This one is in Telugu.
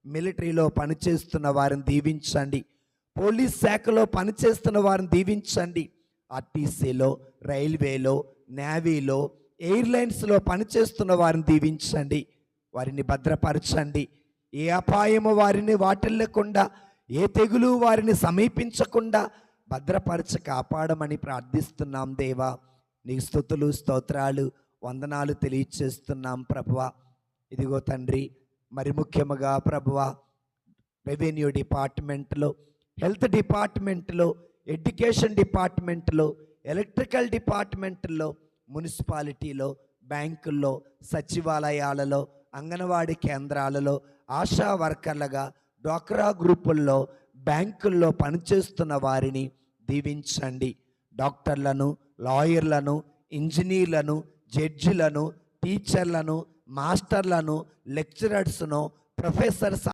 మిలిటరీలో పనిచేస్తున్న వారిని దీవించండి. పోలీస్ శాఖలో పనిచేస్తున్న వారిని దీవించండి. ఆర్టీసీలో, రైల్వేలో, నేవీలో, ఎయిర్లైన్స్లో పనిచేస్తున్న వారిని దీవించండి. వారిని భద్రపరచండి. ఏ అపాయము వారిని వాటిల్లకుండా, ఏ తెగులు వారిని సమీపించకుండా భద్రపరచి కాపాడమని ప్రార్థిస్తున్నాం దేవా. నీ స్తుతులు, స్తోత్రాలు, వందనాలు తెలియచేస్తున్నాం ప్రభువా. ఇదిగో తండ్రి, మరి ముఖ్యముగా ప్రభువా, రెవెన్యూ డిపార్ట్మెంట్లో, హెల్త్ డిపార్ట్మెంట్లో, ఎడ్యుకేషన్ డిపార్ట్మెంట్లో, ఎలక్ట్రికల్ డిపార్ట్మెంట్లో, మున్సిపాలిటీలో, బ్యాంకుల్లో, సచివాలయాలలో, అంగన్వాడీ కేంద్రాలలో, ఆశా వర్కర్లుగా, డ్వాక్రా గ్రూపుల్లో, బ్యాంకుల్లో పనిచేస్తున్న వారిని దీవించండి. డాక్టర్లను, లాయర్లను, ఇంజనీర్లను, జడ్జిలను, టీచర్లను, మాస్టర్లను, లెక్చరర్స్ను, ప్రొఫెసర్స్